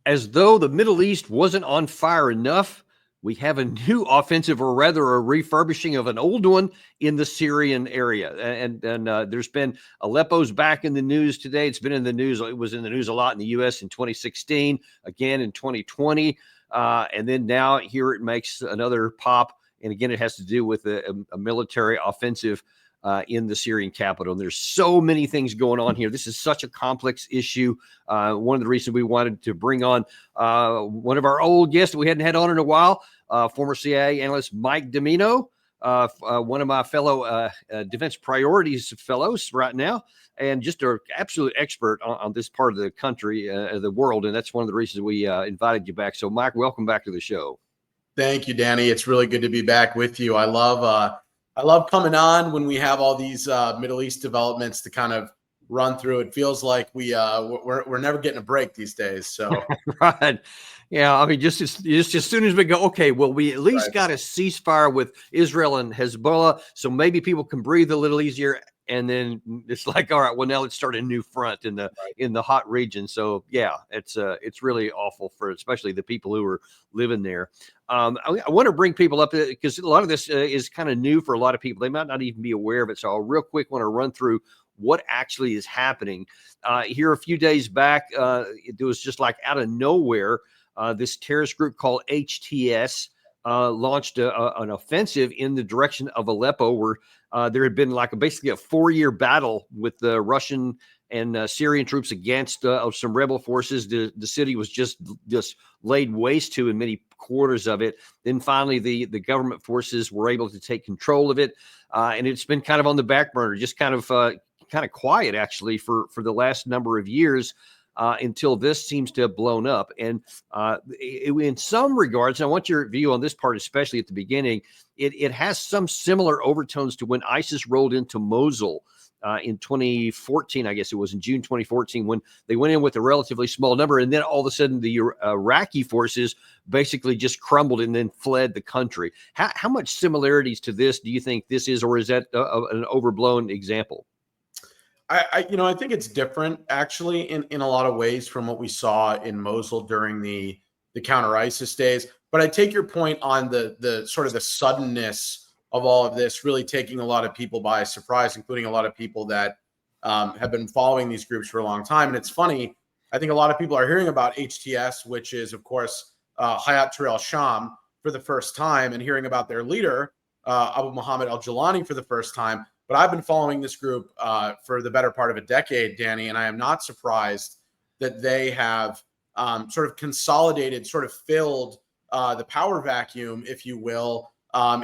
As though the Middle East wasn't on fire enough, we have a new offensive, or rather a refurbishing of an old one in the Syrian area. And there's been Aleppo's back in the news today. It's been in the news. It was in the news a lot in the U.S. in 2016, again in 2020. And then now here it makes another pop. And again, it has to do with a military offensive in the Syrian capital. And there's so many things going on here. This is such a complex issue. One of the reasons we wanted to bring on one of our old guests that we hadn't had on in a while, former CIA analyst Mike Domino, one of my fellow defense priorities fellows right now, and just an absolute expert on this part of the country, the world. And that's one of the reasons we invited you back. So, Mike, welcome back to the show. Thank you, Danny. It's really good to be back with you. I love coming on when we have all these Middle East developments to kind of run through. It feels like we're never getting a break these days. So right, yeah. I mean, just as soon as we go, okay, well, we at least got a ceasefire with Israel and Hezbollah, so maybe people can breathe a little easier. And then it's like, all right, well, now let's start a new front in the hot region. So yeah, it's really awful for especially the people who are living there. I want to bring people up because a lot of this is kind of new for a lot of people. They might not even be aware of it. So I'll real quick want to run through what actually is happening. Here a few days back, it was just like out of nowhere, this terrorist group called HTS launched an offensive in the direction of Aleppo, where there had been basically a 4-year battle with the Russian and Syrian troops against some rebel forces. The city was just laid waste to in many quarters of it. Then finally, the government forces were able to take control of it, and it's been kind of on the back burner, just kind of quiet actually for the last number of years. Until this seems to have blown up. And in some regards, and I want your view on this part, especially at the beginning, it has some similar overtones to when ISIS rolled into Mosul in 2014, I guess it was in June 2014, when they went in with a relatively small number. And then all of a sudden, the Iraqi forces basically just crumbled and then fled the country. How much similarities to this do you think this is, or is that an overblown example? I think it's different actually in a lot of ways from what we saw in Mosul during the counter ISIS days. But I take your point on the sort of the suddenness of all of this really taking a lot of people by surprise, including a lot of people that have been following these groups for a long time. And it's funny, I think a lot of people are hearing about HTS, which is, of course, Hayat Tahrir al-Sham for the first time, and hearing about their leader, Abu Muhammad al-Jilani, for the first time. But I've been following this group for the better part of a decade, Danny, and I am not surprised that they have sort of consolidated, sort of filled the power vacuum, if you will,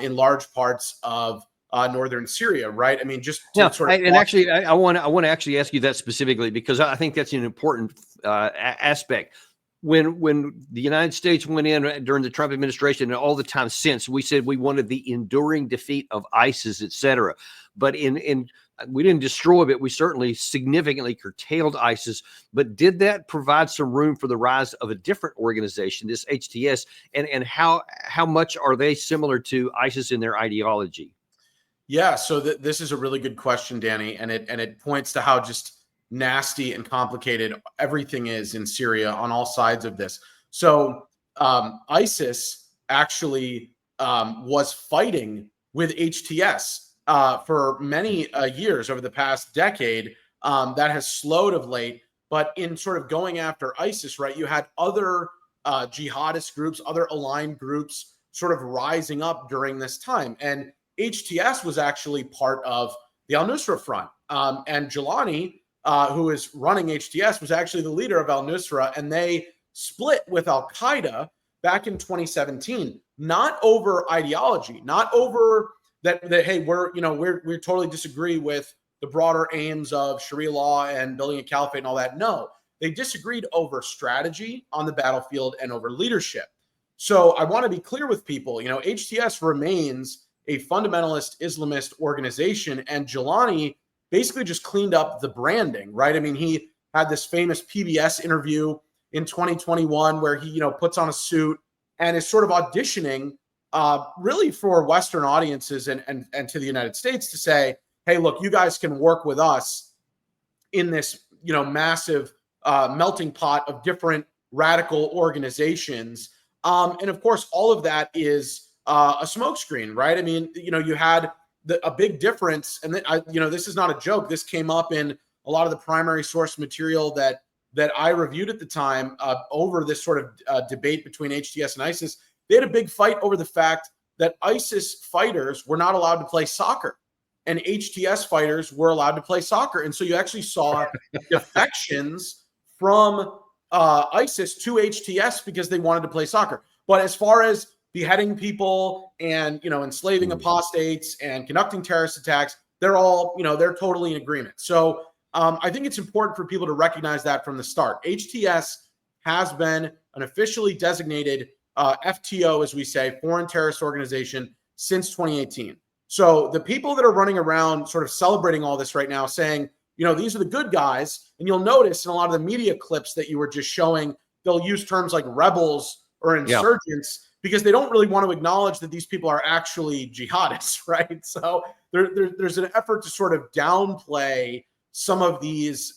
in large parts of northern Syria, right? I mean, just to sort of. And actually, I want to actually ask you that specifically, because I think that's an important aspect. When the United States went in during the Trump administration and all the time since, we said we wanted the enduring defeat of ISIS, et cetera. But we didn't destroy it. We certainly significantly curtailed ISIS. But did that provide some room for the rise of a different organization, this HTS? And how much are they similar to ISIS in their ideology? Yeah, so this is a really good question, Danny, and it points to how just nasty and complicated everything is in Syria on all sides of this. So ISIS actually was fighting with HTS for many years over the past decade. That has slowed of late, but in sort of going after ISIS, right, you had other jihadist groups, other aligned groups sort of rising up during this time. And HTS was actually part of the al-Nusra Front. And Jilani, who is running HTS, was actually the leader of al-Nusra, and they split with al-Qaeda back in 2017, not over ideology, not over that hey, we totally disagree with the broader aims of Sharia law and building a caliphate and all that. No, they disagreed over strategy on the battlefield and over leadership. So I want to be clear with people, HTS remains a fundamentalist Islamist organization, and Jilani basically just cleaned up the branding, right? I mean, he had this famous PBS interview in 2021 where he, puts on a suit and is sort of auditioning really for Western audiences and to the United States to say, hey, look, you guys can work with us in this, massive melting pot of different radical organizations. And of course, all of that is a smokescreen, right? I mean, you had a big difference, and this is not a joke. This came up in a lot of the primary source material that I reviewed at the time over this sort of debate between HTS and ISIS. They had a big fight over the fact that ISIS fighters were not allowed to play soccer, and HTS fighters were allowed to play soccer. And so you actually saw defections from ISIS to HTS because they wanted to play soccer. But as far as beheading people and enslaving apostates and conducting terrorist attacks, they're all they're totally in agreement. So I think it's important for people to recognize that from the start. HTS has been an officially designated FTO, as we say, foreign terrorist organization, since 2018. So the people that are running around sort of celebrating all this right now, saying, these are the good guys, and you'll notice in a lot of the media clips that you were just showing, they'll use terms like rebels or insurgents because they don't really want to acknowledge that these people are actually jihadists, right? So there's an effort to sort of downplay some of these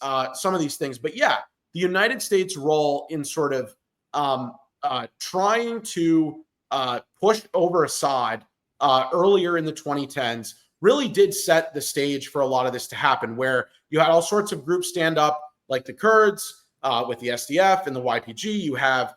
things. But yeah, the United States' role in sort of trying to push over Assad earlier in the 2010s really did set the stage for a lot of this to happen, where you had all sorts of groups stand up, like the Kurds with the SDF and the YPG. You have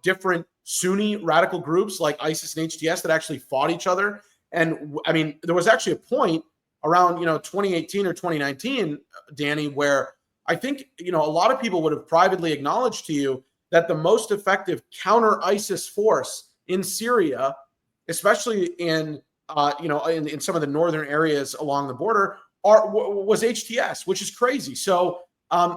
different Sunni radical groups like ISIS and HTS that actually fought each other. And I mean, there was actually a point around 2018 or 2019, Danny, where I think a lot of people would have privately acknowledged to you that the most effective counter ISIS force in Syria, especially in in some of the northern areas along the border, was HTS, which is crazy. So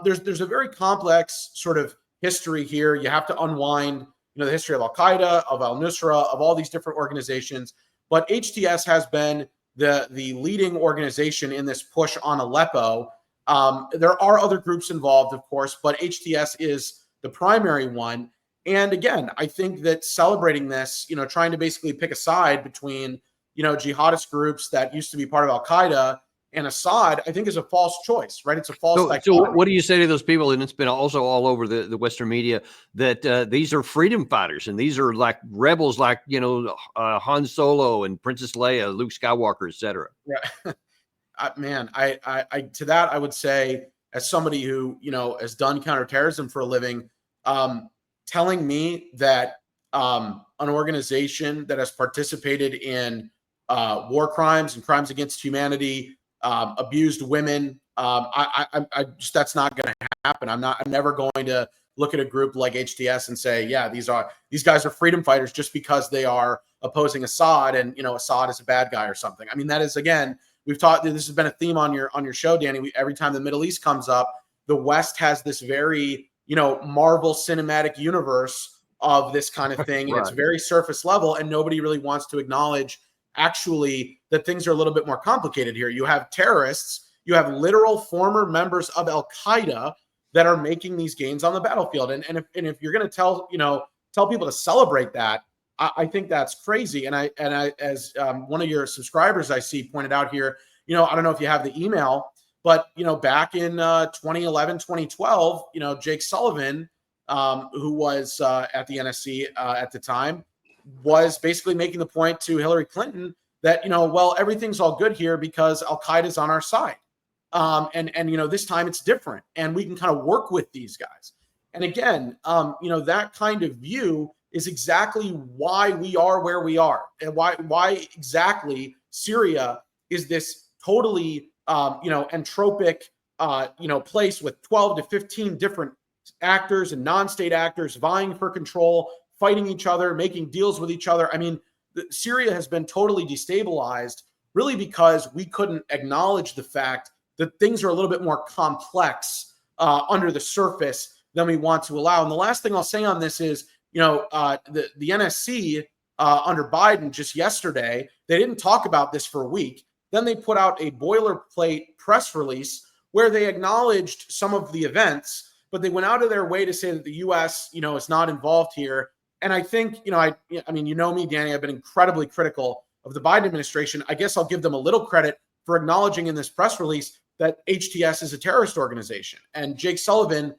there's a very complex sort of history here. You have to unwind the history of Al Qaeda, of Al Nusra, of all these different organizations. But HTS has been the leading organization in this push on Aleppo. There are other groups involved, of course, but HTS is the primary one. And again, I think that celebrating this, trying to basically pick a side between, jihadist groups that used to be part of Al Qaeda and Assad, I think is a false choice, right? It's a false dichotomy. So what do you say to those people, and it's been also all over the Western media, that these are freedom fighters and these are like rebels, like, Han Solo and Princess Leia, Luke Skywalker, etc. Yeah. Man, I to that, I would say, as somebody who, has done counterterrorism for a living, telling me that an organization that has participated in war crimes and crimes against humanity, abused women, I just, that's not going to happen. I'm never going to look at a group like HTS and say, yeah, these guys are freedom fighters just because they are opposing Assad and, Assad is a bad guy or something. I mean, that is, again, we've talked, this has been a theme on your show, Danny. Every time the Middle East comes up, the West has this very, Marvel cinematic universe of this kind of thing. And It's very surface level, and nobody really wants to acknowledge actually that things are a little bit more complicated here. You have terrorists, you have literal former members of Al Qaeda that are making these gains on the battlefield. And if you're going to tell people to celebrate that, I think that's crazy. And I as one of your subscribers I see pointed out here, I don't know if you have the email, but back in 2011, 2012, Jake Sullivan, who was at the NSC at the time, was basically making the point to Hillary Clinton that well, everything's all good here because Al Qaeda's on our side, and this time it's different, and we can kind of work with these guys. And again, that kind of view is exactly why we are where we are, and why exactly Syria is this totally entropic place with 12 to 15 different actors and non-state actors vying for control, fighting each other, making deals with each other. I mean, Syria has been totally destabilized really because we couldn't acknowledge the fact that things are a little bit more complex under the surface than we want to allow. And the last thing I'll say on this is, the NSC under Biden just yesterday, they didn't talk about this for a week. Then they put out a boilerplate press release where they acknowledged some of the events, but they went out of their way to say that the U.S., is not involved here. And I think, I mean, me, Danny, I've been incredibly critical of the Biden administration. I guess I'll give them a little credit for acknowledging in this press release that HTS is a terrorist organization. And Jake Sullivan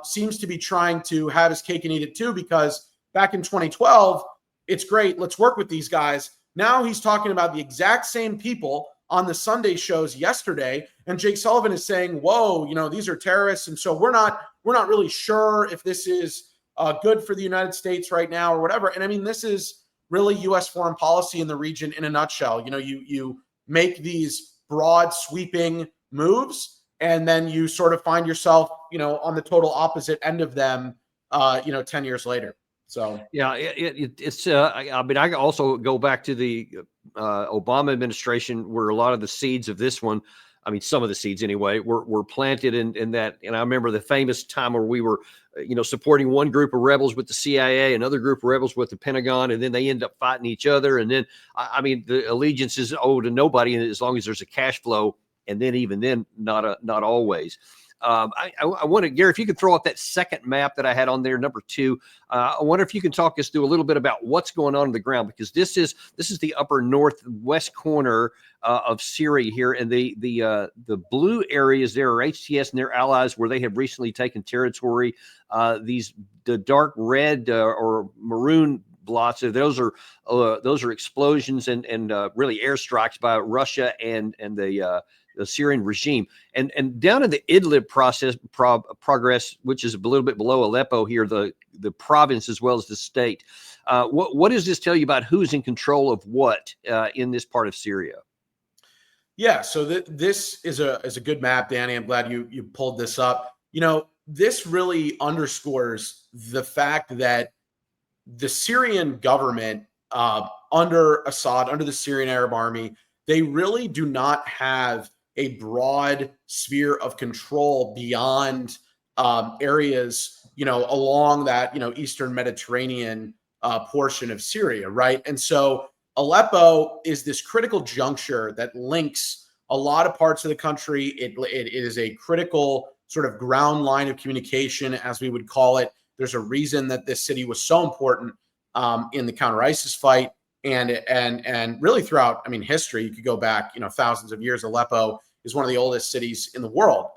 seems to be trying to have his cake and eat it too, because back in 2012, it's great, let's work with these guys. Now he's talking about the exact same people on the Sunday shows yesterday, and Jake Sullivan is saying, whoa, these are terrorists, and so we're not really sure if this is good for the United States right now or whatever. And I mean, this is really U.S. foreign policy in the region in a nutshell. You make these broad sweeping moves, and then you sort of find yourself, on the total opposite end of them, 10 years later. So yeah, it's. I mean, I also go back to the Obama administration, where a lot of the seeds of this one, I mean, some of the seeds anyway, were planted in that. And I remember the famous time where we were, supporting one group of rebels with the CIA, another group of rebels with the Pentagon, and then they end up fighting each other. And then, I mean, the allegiance is owed to nobody as long as there's a cash flow. And then even then, not always. I wonder, Gary, if you could throw up that second map that I had on there, number 2. I wonder if you can talk us through a little bit about what's going on the ground, because this is the upper northwest corner of Syria here, and the blue areas there are HTS and their allies, where they have recently taken territory. The dark red or maroon blots, those are explosions and really airstrikes by Russia and the Syrian regime. And down in the Idlib progress, which is a little bit below Aleppo here, the province as well as the state. What does this tell you about who's in control of what in this part of Syria? Yeah, so this is a good map, Danny. I'm glad you pulled this up. This really underscores the fact that the Syrian government, under Assad, under the Syrian Arab Army, they really do not have a broad sphere of control beyond areas, along that, Eastern Mediterranean portion of Syria, right? And so Aleppo is this critical juncture that links a lot of parts of the country. It is a critical sort of ground line of communication, as we would call it. There's a reason that this city was so important in the counter-ISIS fight. And really throughout, I mean, history, you could go back, thousands of years. Aleppo is one of the oldest cities in the world.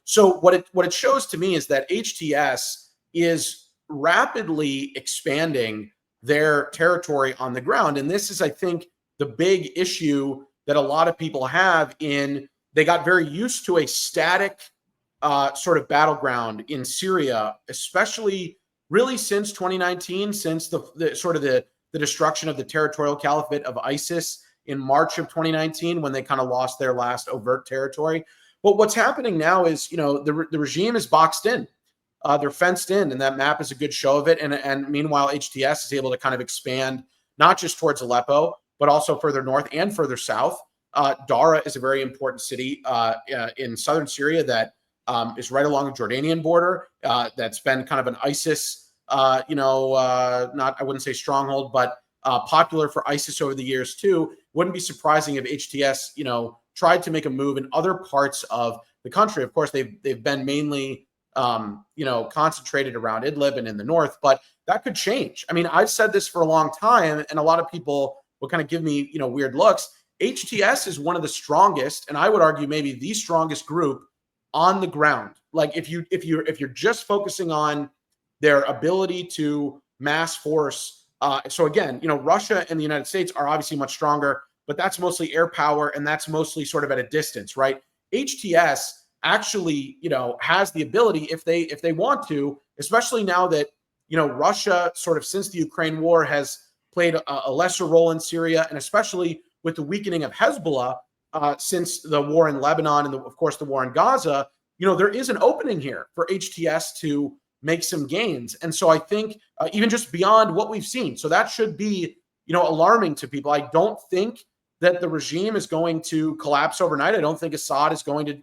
So what it shows to me is that HTS is rapidly expanding their territory on the ground. And this is, I think, the big issue that a lot of people have they got very used to a static sort of battleground in Syria, especially really since 2019, since the destruction of the territorial caliphate of ISIS in March of 2019, when they kind of lost their last overt territory. But what's happening now is, the regime is boxed in. They're fenced in, and that map is a good show of it. And meanwhile, HTS is able to kind of expand, not just towards Aleppo, but also further north and further south. Dara is a very important city in southern Syria that is right along the Jordanian border. That's been kind of an ISIS, not, I wouldn't say stronghold, but popular for ISIS over the years too. Wouldn't be surprising if HTS, tried to make a move in other parts of the country. Of course, they've been mainly, concentrated around Idlib and in the north, but that could change. I mean, I've said this for a long time, and a lot of people will kind of give me, weird looks. HTS is one of the strongest, and I would argue maybe the strongest group on the ground. Like if you're just focusing on their ability to mass force. So again, Russia and the United States are obviously much stronger, but that's mostly air power, and that's mostly sort of at a distance, right? HTS actually, has the ability, if they want to, especially now that, Russia sort of since the Ukraine war has played a lesser role in Syria, and especially with the weakening of Hezbollah since the war in Lebanon and of course the war in Gaza, there is an opening here for HTS to make some gains. And so I think even just beyond what we've seen, so that should be, alarming to people. I don't think that the regime is going to collapse overnight. I don't think Assad is going to,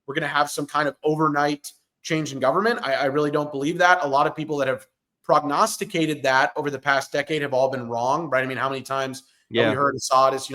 we're going to have some kind of overnight change in government. I really don't believe that. A lot of people that have prognosticated that over the past decade have all been wrong, right? I mean, how many times have we heard Assad is,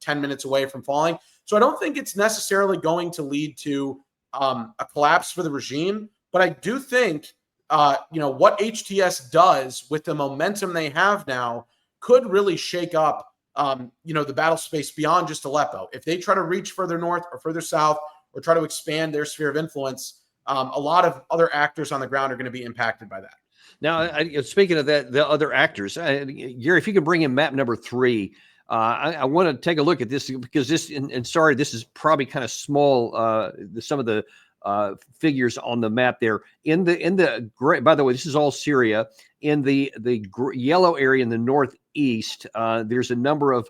10 minutes away from falling? So I don't think it's necessarily going to lead to a collapse for the regime. But I do think, what HTS does with the momentum they have now could really shake up, the battle space beyond just Aleppo. If they try to reach further north or further south or try to expand their sphere of influence, a lot of other actors on the ground are going to be impacted by that. Now, speaking of that, the other actors, Gary, if you could bring in map number 3, I want to take a look at this because this, and sorry, this is probably kind of small. Some of the figures on the map there in the gray. By the way, this is all Syria. In the yellow area in the northeast, there's a number of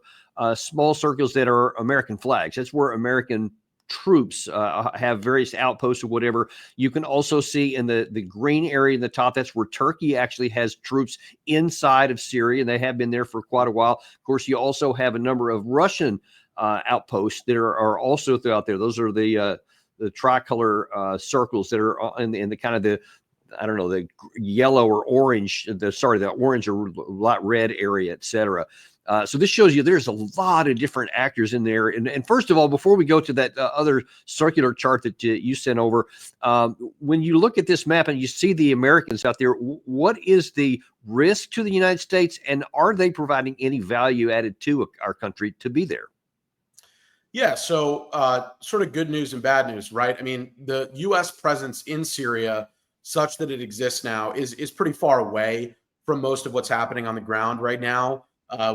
small circles that are American flags. That's where American troops have various outposts or whatever. You can also see in the green area in the top, that's where Turkey actually has troops inside of Syria, and they have been there for quite a while. Of course, you also have a number of Russian outposts that are also throughout there. Those are the tricolor circles that are in the kind of the, I don't know, the yellow or orange, the orange or light red area, etc. So this shows you there's a lot of different actors in there. And first of all, before we go to that other circular chart that you sent over, when you look at this map and you see the Americans out there, what is the risk to the United States, and are they providing any value added to our country to be there? Yeah, so sort of good news and bad news, right? I mean, the U.S. presence in Syria, such that it exists now, is pretty far away from most of what's happening on the ground right now.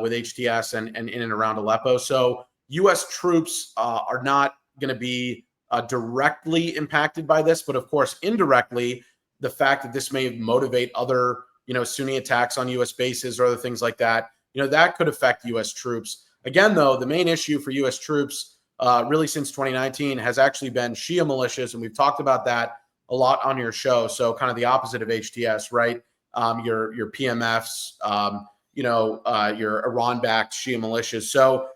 With HTS and in and around Aleppo. So U.S. troops are not going to be directly impacted by this, but of course, indirectly, the fact that this may motivate other, Sunni attacks on U.S. bases or other things like that, that could affect U.S. troops. Again, though, the main issue for U.S. troops really since 2019 has actually been Shia militias, and we've talked about that a lot on your show. So kind of the opposite of HTS, right? Your PMFs, your Iran-backed Shia militias. So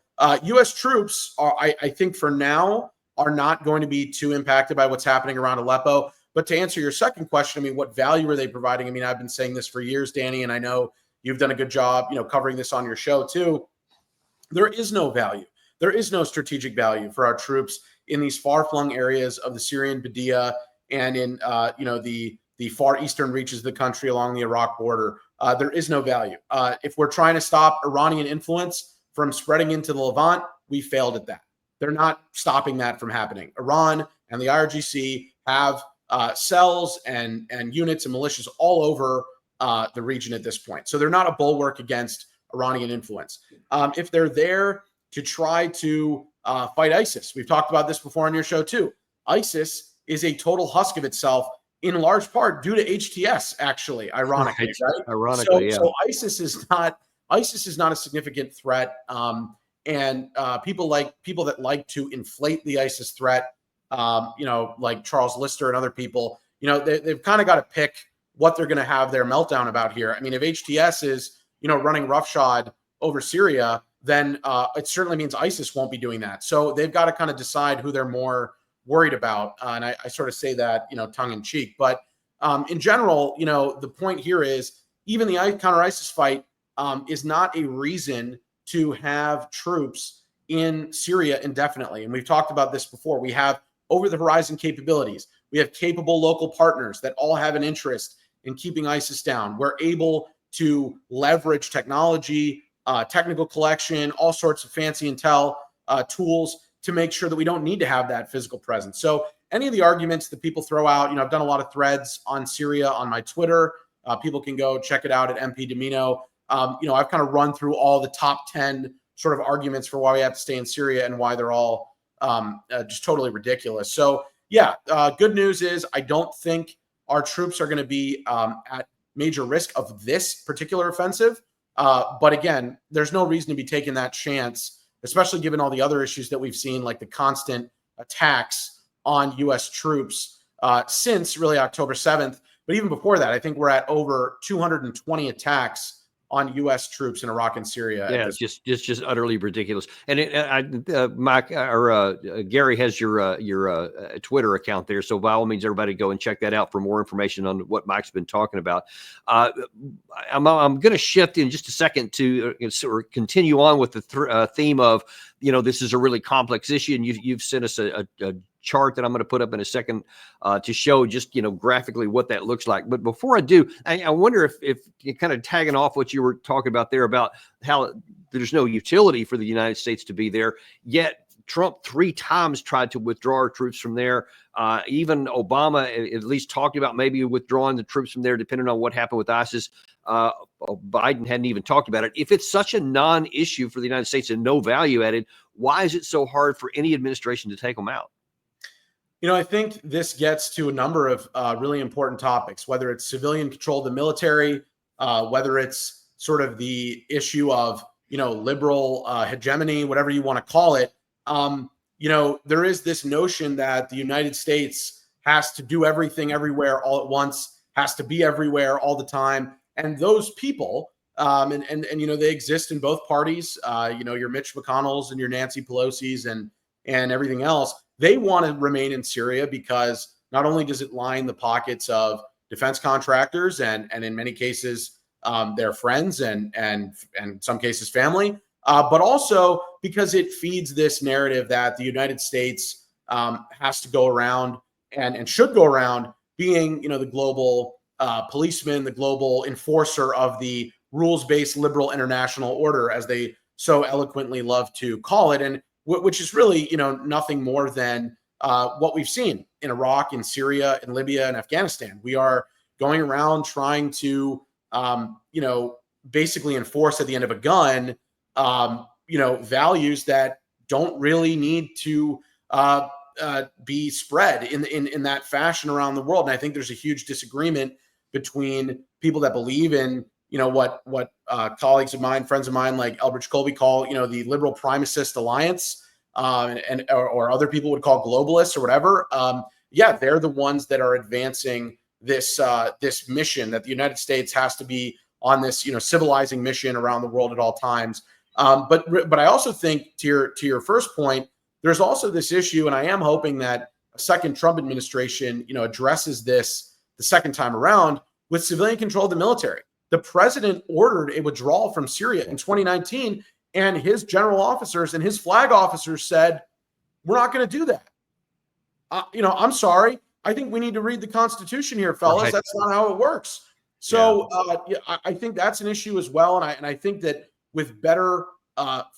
U.S. troops are, I think for now, are not going to be too impacted by what's happening around Aleppo. But to answer your second question, I mean, what value are they providing? I mean, I've been saying this for years, Danny, and I know you've done a good job, covering this on your show too. There is no value. There is no strategic value for our troops in these far-flung areas of the Syrian Badia and in, the far eastern reaches of the country along the Iraq border. There is no value. If we're trying to stop Iranian influence from spreading into the Levant, we failed at that. They're not stopping that from happening. Iran and the IRGC have cells and units and militias all over the region at this point. So they're not a bulwark against Iranian influence. If they're there to try to fight ISIS, we've talked about this before on your show too. ISIS is a total husk of itself, in large part due to HTS, actually, ironically, right? Ironically, so ISIS is not a significant threat, and people that like to inflate the ISIS threat, like Charles Lister and other people, they've kind of got to pick what they're going to have their meltdown about here. I mean, if HTS is running roughshod over Syria, then it certainly means ISIS won't be doing that. So they've got to kind of decide who they're more worried about. And I sort of say that, tongue in cheek. But in general, the point here is even the counter ISIS fight is not a reason to have troops in Syria indefinitely. And we've talked about this before. We have over the horizon capabilities. We have capable local partners that all have an interest in keeping ISIS down. We're able to leverage technology, technical collection, all sorts of fancy intel tools to make sure that we don't need to have that physical presence. So any of the arguments that people throw out, I've done a lot of threads on Syria on my Twitter. People can go check it out at MP Domino. I've kind of run through all the top 10 sort of arguments for why we have to stay in Syria and why they're all just totally ridiculous. So yeah, good news is I don't think our troops are going to be at major risk of this particular offensive. But again, there's no reason to be taking that chance, especially given all the other issues that we've seen, like the constant attacks on U.S. troops since really October 7th. But even before that, I think we're at over 220 attacks on U.S. troops in Iraq and Syria. Yeah, it's just utterly ridiculous. And Mike or Gary has your Twitter account there, so by all means, everybody go and check that out for more information on what Mike's been talking about. I'm going to shift in just a second to sort of continue on with the theme of this is a really complex issue, and you've sent us a chart that I'm going to put up in a second to show just graphically what that looks like. But before I do, I wonder if you're kind of tagging off what you were talking about there about how there's no utility for the United States to be there, yet Trump 3 times tried to withdraw our troops from there. Even Obama at least talked about maybe withdrawing the troops from there, depending on what happened with ISIS. Biden hadn't even talked about it. If it's such a non-issue for the United States and no value added, why is it so hard for any administration to take them out? I think this gets to a number of really important topics, whether it's civilian control of the military, whether it's sort of the issue of, liberal hegemony, whatever you want to call it. There is this notion that the United States has to do everything everywhere all at once, has to be everywhere all the time. And those people, and they exist in both parties, your Mitch McConnell's and your Nancy Pelosi's and everything else. They want to remain in Syria because not only does it line the pockets of defense contractors and in many cases their friends and in some cases family, but also because it feeds this narrative that the United States has to go around and should go around being, the global policeman, the global enforcer of the rules-based liberal international order, as they so eloquently love to call it, and which is really, nothing more than what we've seen in Iraq, in Syria, in Libya, and Afghanistan. We are going around trying to, basically enforce at the end of a gun, values that don't really need to be spread in that fashion around the world. And I think there's a huge disagreement between people that believe in, what colleagues of mine, friends of mine, like Elbridge Colby call, the liberal primacist alliance, or other people would call globalists or whatever. They're the ones that are advancing this mission that the United States has to be on this, civilizing mission around the world at all times. But I also think to your first point, there's also this issue, and I am hoping that a second Trump administration, addresses this the second time around with civilian control of the military. The president ordered a withdrawal from Syria in 2019, and his general officers and his flag officers said, "We're not going to do that." I'm sorry. I think we need to read the Constitution here, fellas. Right. That's not how it works. So I think that's an issue as well, and I think that with better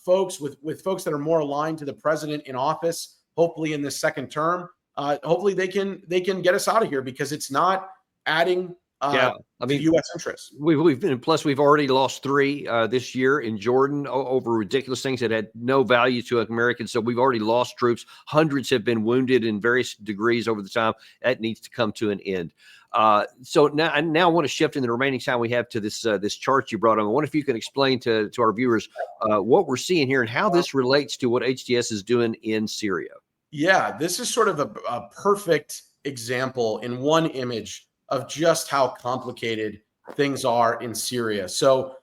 folks, with folks that are more aligned to the president in office, hopefully in this second term, hopefully they can get us out of here, because it's not adding U.S. interests. We've already lost 3 this year in Jordan over ridiculous things that had no value to Americans. So we've already lost troops. Hundreds have been wounded in various degrees over the time. That needs to come to an end. So now I want to shift in the remaining time we have to this chart you brought on. I wonder if you can explain to our viewers what we're seeing here and how this relates to what HTS is doing in Syria. Yeah, this is sort of a perfect example in one image of just how complicated things are in Syria. So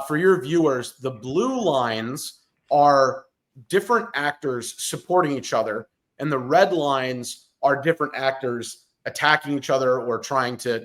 for your viewers, the blue lines are different actors supporting each other, and the red lines are different actors attacking each other or trying to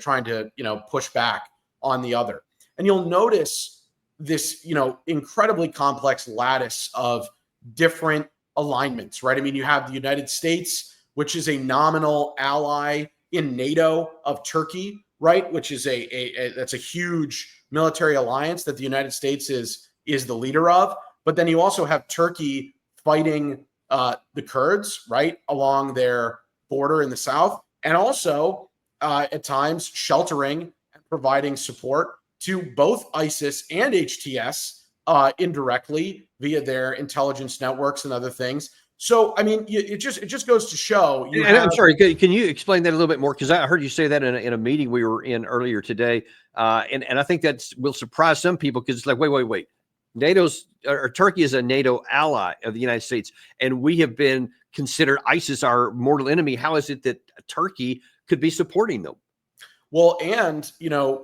push back on the other. And you'll notice this incredibly complex lattice of different alignments, right? I mean, you have the United States, which is a nominal ally in NATO of Turkey, right? Which is that's a huge military alliance that the United States is the leader of. But then you also have Turkey fighting the Kurds, right, along their border in the south, and also at times sheltering and providing support to both ISIS and HTS indirectly via their intelligence networks and other things. So, I mean, it just goes to show. I'm sorry, can you explain that a little bit more? Because I heard you say that in a meeting we were in earlier today, and I think that will surprise some people, because it's like, wait. Turkey is a NATO ally of the United States, and we have been considered ISIS our mortal enemy. How is it that Turkey could be supporting them? Well, and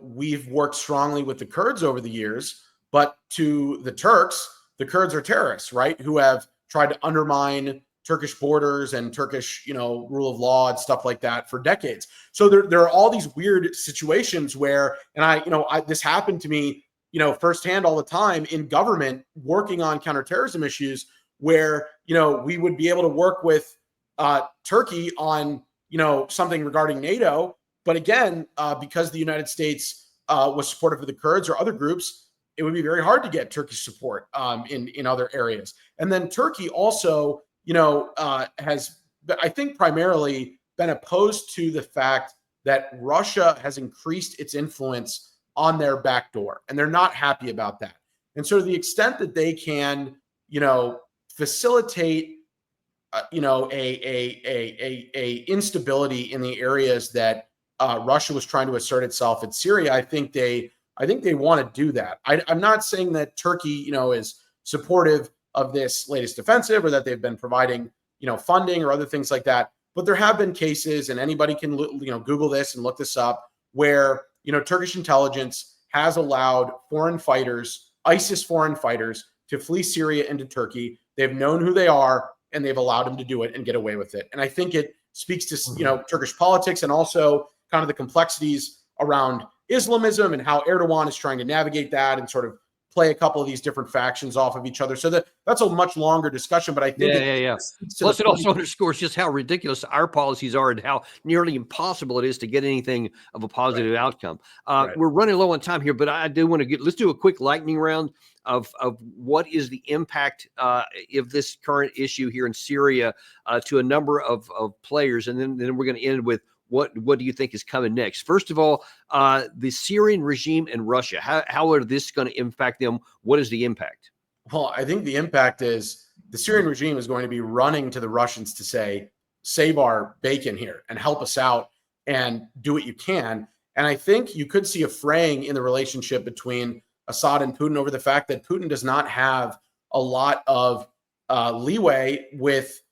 we've worked strongly with the Kurds over the years, but to the Turks, the Kurds are terrorists, right? Who have tried to undermine Turkish borders and Turkish, rule of law and stuff like that for decades. So there are all these weird situations where, and this happened to me, firsthand all the time in government working on counterterrorism issues, where, we would be able to work with Turkey on, something regarding NATO. But again, because the United States was supportive of the Kurds or other groups, it would be very hard to get Turkish support in other areas. And then Turkey also has, I think, primarily been opposed to the fact that Russia has increased its influence on their back door, and they're not happy about that. And so to the extent that they can, facilitate, a instability in the areas that Russia was trying to assert itself in Syria, I think they want to do that. I'm not saying that Turkey, is supportive of this latest offensive or that they've been providing, funding or other things like that. But there have been cases, and anybody can, Google this and look this up, where, Turkish intelligence has allowed foreign fighters, ISIS foreign fighters, to flee Syria into Turkey. They've known who they are, and they've allowed them to do it and get away with it. And I think it speaks to, Turkish politics, and also kind of the complexities around Islamism and how Erdogan is trying to navigate that and sort of play a couple of these different factions off of each other. So that's a much longer discussion, but I think Plus, it also underscores just how ridiculous our policies are and how nearly impossible it is to get anything of a positive outcome. We're running low on time here, but I do want to let's do a quick lightning round of what is the impact of this current issue here in Syria to a number of players, and then we're going to end with what do you think is coming next? First of all, the Syrian regime and Russia, how are this going to impact them? What is the impact? Well, I think the impact is the Syrian regime is going to be running to the Russians to say, save our bacon here and help us out and do what you can. And I think you could see a fraying in the relationship between Assad and Putin over the fact that Putin does not have a lot of leeway with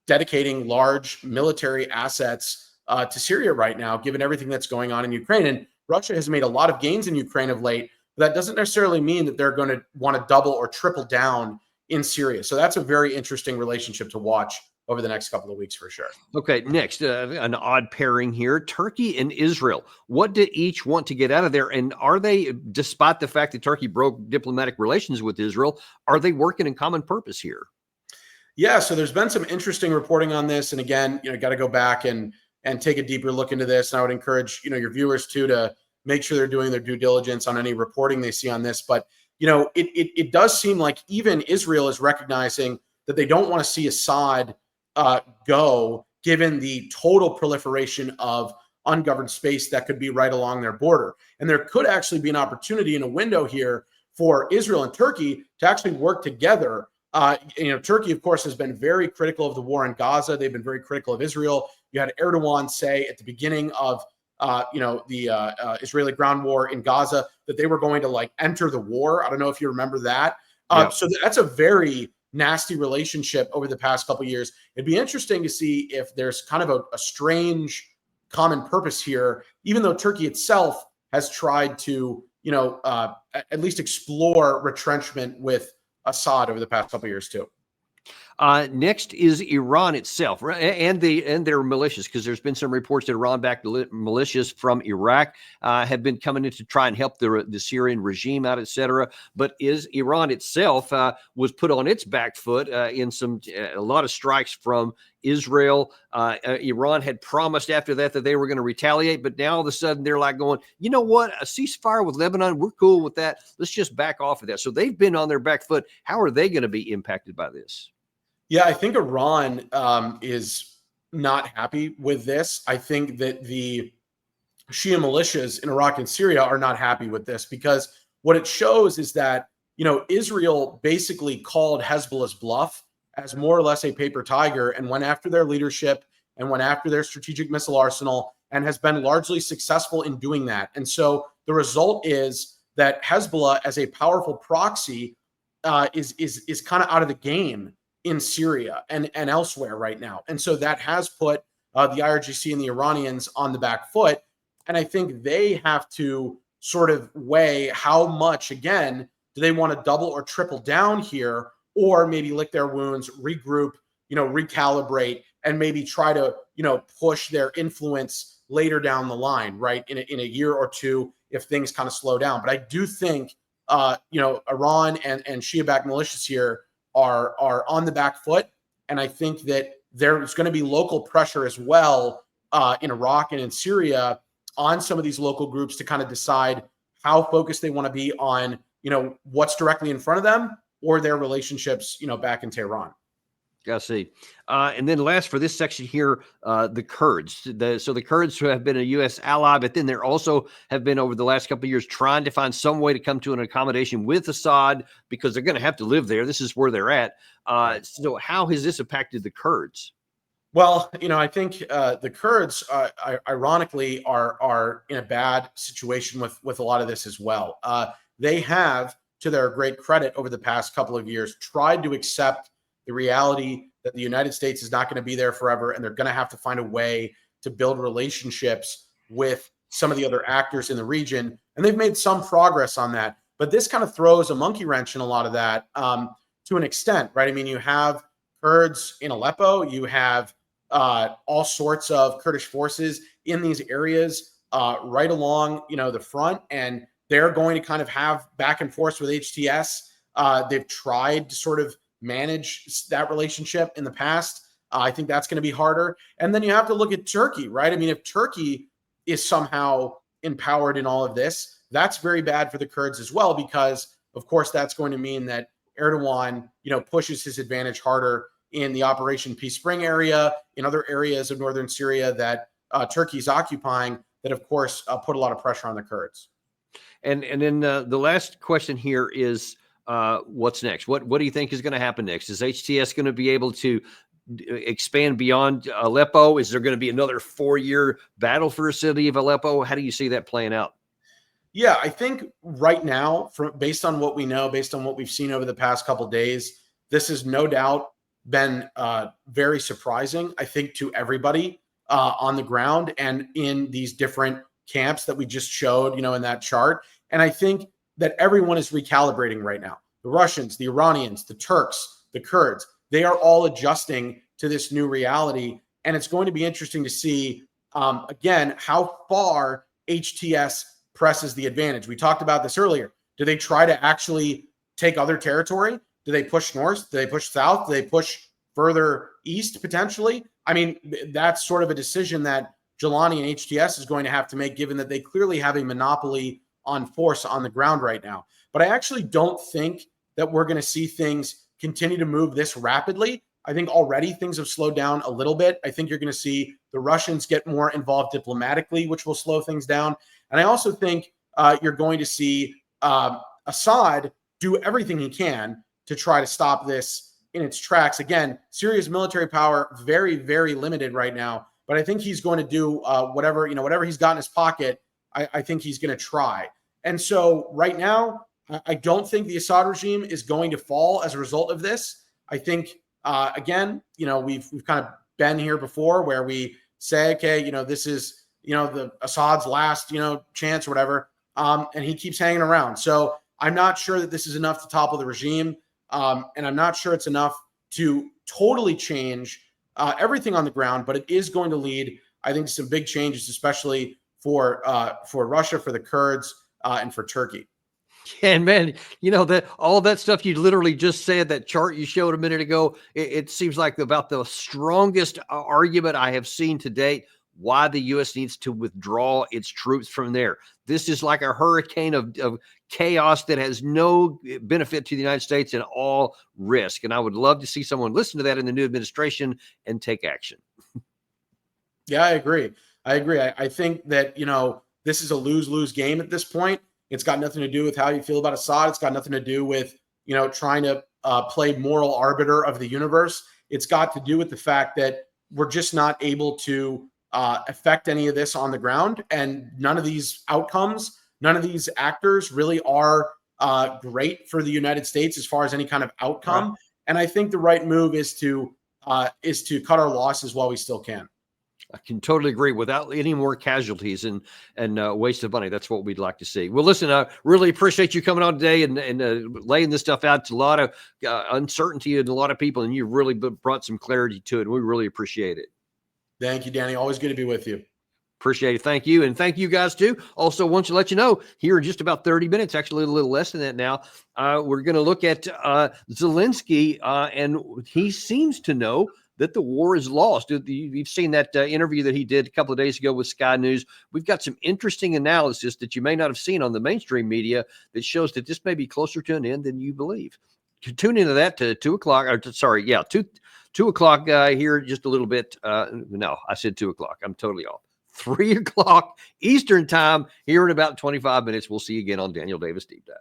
dedicating large military assets to Syria right now, given everything that's going on in Ukraine. And Russia has made a lot of gains in Ukraine of late. But that doesn't necessarily mean that they're going to want to double or triple down in Syria. So that's a very interesting relationship to watch over the next couple of weeks for sure. Okay, next, an odd pairing here, Turkey and Israel. What do each want to get out of there? And are they, despite the fact that Turkey broke diplomatic relations with Israel, are they working in common purpose here? Yeah, so there's been some interesting reporting on this. And again, got to go back and take a deeper look into this. And I would encourage, your viewers to make sure they're doing their due diligence on any reporting they see on this. But, it does seem like even Israel is recognizing that they don't want to see Assad go, given the total proliferation of ungoverned space that could be right along their border. And there could actually be an opportunity in a window here for Israel and Turkey to actually work together. Turkey, of course, has been very critical of the war in Gaza. They've been very critical of Israel. You had Erdogan say at the beginning of the Israeli ground war in Gaza that they were going to enter the war. I don't know if you remember that. So that's a very nasty relationship over the past couple of years. It'd be interesting to see if there's kind of a strange common purpose here, even though Turkey itself has tried to, at least explore retrenchment with Assad over the past couple of years too. Next is Iran itself, right? and their militias, because there's been some reports that Iran-backed militias from Iraq have been coming in to try and help the Syrian regime out, etc. But Iran itself was put on its back foot in a lot of strikes from Israel. Iran had promised after that they were going to retaliate, but now all of a sudden they're like going, you know what, a ceasefire with Lebanon, we're cool with that. Let's just back off of that. So they've been on their back foot. How are they going to be impacted by this? Yeah, I think Iran is not happy with this. I think that the Shia militias in Iraq and Syria are not happy with this, because what it shows is that, Israel basically called Hezbollah's bluff as more or less a paper tiger and went after their leadership and went after their strategic missile arsenal and has been largely successful in doing that. And so the result is that Hezbollah, as a powerful proxy, is kind of out of the game in Syria and elsewhere right now. And so that has put the IRGC and the Iranians on the back foot. And I think they have to sort of weigh how much, again, do they want to double or triple down here, or maybe lick their wounds, regroup, recalibrate, and maybe try to, push their influence later down the line, right? In a year or two, if things kind of slow down. But I do think, Iran and Shia-backed militias here are on the back foot. And I think that there's going to be local pressure as well in Iraq and in Syria on some of these local groups to kind of decide how focused they want to be on, what's directly in front of them or their relationships, back in Tehran. I see. And then last for this section here, the Kurds. So the Kurds who have been a U.S. ally, but then there also have been over the last couple of years trying to find some way to come to an accommodation with Assad because they're going to have to live there. This is where they're at. So how has this impacted the Kurds? Well, I think the Kurds, ironically, are in a bad situation with a lot of this as well. They have, to their great credit, over the past couple of years, tried to accept the reality that the United States is not going to be there forever, and they're going to have to find a way to build relationships with some of the other actors in the region. And they've made some progress on that. But this kind of throws a monkey wrench in a lot of that to an extent, right? I mean, you have Kurds in Aleppo, you have all sorts of Kurdish forces in these areas right along, the front, and they're going to kind of have back and forth with HTS. They've tried to sort of manage that relationship in the past. I think that's going to be harder. And then you have to look at Turkey, right? I mean, if Turkey is somehow empowered in all of this, that's very bad for the Kurds as well, because of course that's going to mean that Erdogan, pushes his advantage harder in the Operation Peace Spring area, in other areas of northern Syria that Turkey's occupying, that of course put a lot of pressure on the Kurds. And then the last question here is, what's next? What do you think is going to happen next? Is HTS going to be able to expand beyond Aleppo? Is there going to be another 4-year battle for the city of Aleppo? How do you see that playing out? Yeah, I think right now, based on what we know, based on what we've seen over the past couple of days, this has no doubt been very surprising, I think, to everybody on the ground and in these different camps that we just showed, in that chart. And I think that everyone is recalibrating right now. The Russians, the Iranians, the Turks, the Kurds, they are all adjusting to this new reality. And it's going to be interesting to see, again, how far HTS presses the advantage. We talked about this earlier. Do they try to actually take other territory? Do they push north? Do they push south? Do they push further east potentially? I mean, that's sort of a decision that Jelani and HTS is going to have to make, given that they clearly have a monopoly on force on the ground right now. But I actually don't think that we're going to see things continue to move this rapidly. I think already things have slowed down a little bit. I think you're going to see the Russians get more involved diplomatically, which will slow things down. And I also think you're going to see Assad do everything he can to try to stop this in its tracks. Again, Syria's military power, very, very limited right now. But I think he's going to do whatever he's got in his pocket, I think he's going to try. And so right now, I don't think the Assad regime is going to fall as a result of this. I think, again, we've kind of been here before where we say, okay, this is, the Assad's last, chance or whatever. And he keeps hanging around. So I'm not sure that this is enough to topple the regime. And I'm not sure it's enough to totally change everything on the ground, but it is going to lead, I think, to some big changes, especially for Russia, for the Kurds, and for Turkey. And man, that all that stuff you literally just said, that chart you showed a minute ago, it seems like about the strongest argument I have seen to date why the U.S. needs to withdraw its troops from there. This is like a hurricane of chaos that has no benefit to the United States and all risk. And I would love to see someone listen to that in the new administration and take action. Yeah, I agree. I think that, this is a lose-lose game at this point. It's got nothing to do with how you feel about Assad. It's got nothing to do with, trying to play moral arbiter of the universe. It's got to do with the fact that we're just not able to affect any of this on the ground. And none of these outcomes, none of these actors really are great for the United States as far as any kind of outcome. Right. And I think the right move is to cut our losses while we still can. I can totally agree. Without any more casualties and waste of money, that's what we'd like to see. Well, listen, I really appreciate you coming on today and laying this stuff out. It's a lot of uncertainty in a lot of people, and you really brought some clarity to it. And we really appreciate it. Thank you, Danny. Always good to be with you. Appreciate it. Thank you. And thank you guys too. Also want to let you know here in just about 30 minutes, actually a little less than that now, we're going to look at Zelensky, and he seems to know that the war is lost. You've seen that interview that he did a couple of days ago with Sky News. We've got some interesting analysis that you may not have seen on the mainstream media that shows that this may be closer to an end than you believe. Tune into that to 2 o'clock. 2 o'clock here in just a little bit. No, I said 2 o'clock. I'm totally off. 3 o'clock Eastern time here in about 25 minutes. We'll see you again on Daniel Davis Deep Dive.